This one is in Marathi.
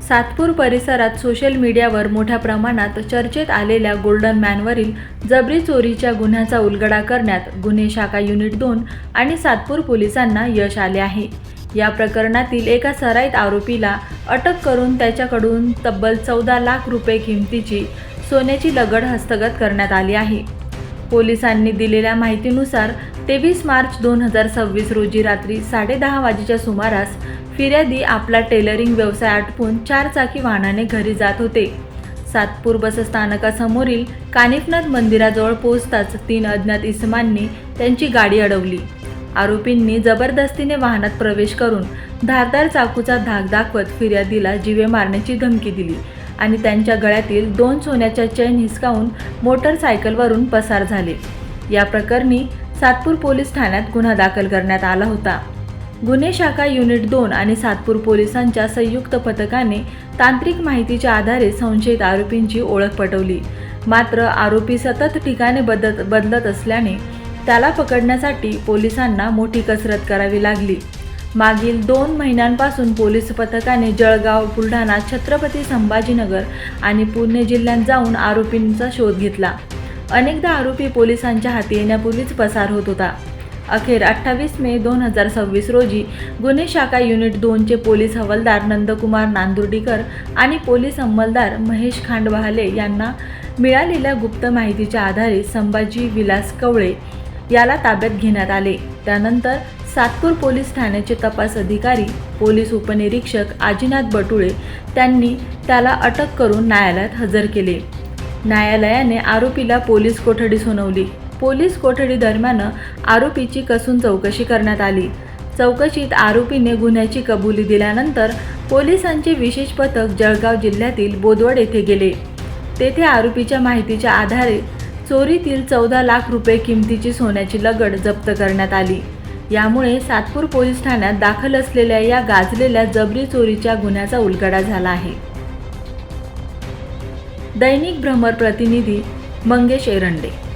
सातपूर परिसरात सोशल मीडियावर मोठ्या प्रमाणात चर्चेत आलेल्या गोल्डन मॅनवरील जबरी चोरीच्या गुन्ह्याचा उलगडा करण्यात गुन्हे शाखा युनिट 2 आणि सातपूर पोलिसांना यश आले आहे। या प्रकरणातील एका सराईत आरोपीला अटक करून त्याच्याकडून तब्बल 14 लाख रुपये किमतीची सोन्याची लगड हस्तगत करण्यात आली आहे। पोलिसांनी दिलेल्या माहितीनुसार 23 मार्च 2026 रोजी रात्री 10:30 वाजेच्या सुमारास फिर्यादी आपला टेलरिंग व्यवसाय आटपून 4 चाकी वाहनाने घरी जात होते। सातपूर बसस्थानकासमोरील कानिफनाथ मंदिराजवळ पोहोचताच 3 अज्ञात इसमांनी त्यांची गाडी अडवली। आरोपींनी जबरदस्तीने वाहनात प्रवेश करून धारदार चाकूचा धाक दाखवत फिर्यादीला जीवे मारण्याची धमकी दिली आणि त्यांच्या गळ्यातील 2 सोन्याच्या चैन हिसकावून मोटरसायकलवरून पसार झाले। या प्रकरणी सातपूर पोलीस ठाण्यात गुन्हा दाखल करण्यात आला होता। गुन्हे शाखा युनिट 2 आणि सातपूर पोलिसांच्या संयुक्त पथकाने तांत्रिक माहितीच्या आधारे संशयित आरोपींची ओळख पटवली। मात्र आरोपी सतत ठिकाणे बदलत असल्याने त्याला पकडण्यासाठी पोलिसांना मोठी कसरत करावी लागली। मागील 2 महिन्यांपासून पोलीस पथकाने जळगाव, बुलढाणा, छत्रपती संभाजीनगर आणि पुणे जिल्ह्यात जाऊन आरोपींचा शोध घेतला। अनेकदा आरोपी पोलिसांच्या हाती येण्यापूर्वीच पसार होत होता। अखेर 28 मे 2026 रोजी गुन्हे शाखा युनिट 2 चे पोलीस हवालदार नंदकुमार नांदुर्डीकर आणि पोलीस अंमलदार महेश खांडवाहले यांना मिळालेल्या गुप्त माहितीच्या आधारे संभाजी विलास कवळे याला ताब्यात घेण्यात आले। त्यानंतर सातपूर पोलीस ठाण्याचे तपास अधिकारी पोलीस उपनिरीक्षक आजीनाथ बटुळे त्यांनी त्याला अटक करून न्यायालयात हजर केले। न्यायालयाने आरोपीला पोलीस कोठडी सुनावली। पोलीस कोठडी दरम्यान आरोपीची कसून चौकशी करण्यात आली। चौकशीत आरोपीने गुन्ह्याची कबुली दिल्यानंतर पोलिसांचे विशेष पथक जळगाव जिल्ह्यातील बोदवड येथे गेले। तेथे आरोपीच्या माहितीच्या आधारे चोरीतील 14 लाख रुपये किमतीची सोन्याची लगड जप्त करण्यात आली। यामुळे सातपूर पोलीस ठाण्यात दाखल असलेल्या या गाजलेल्या जबरी चोरीच्या गुन्ह्याचा उलगडा झाला आहे। दैनिक भ्रमर प्रतिनिधी मंगेश एरंडे।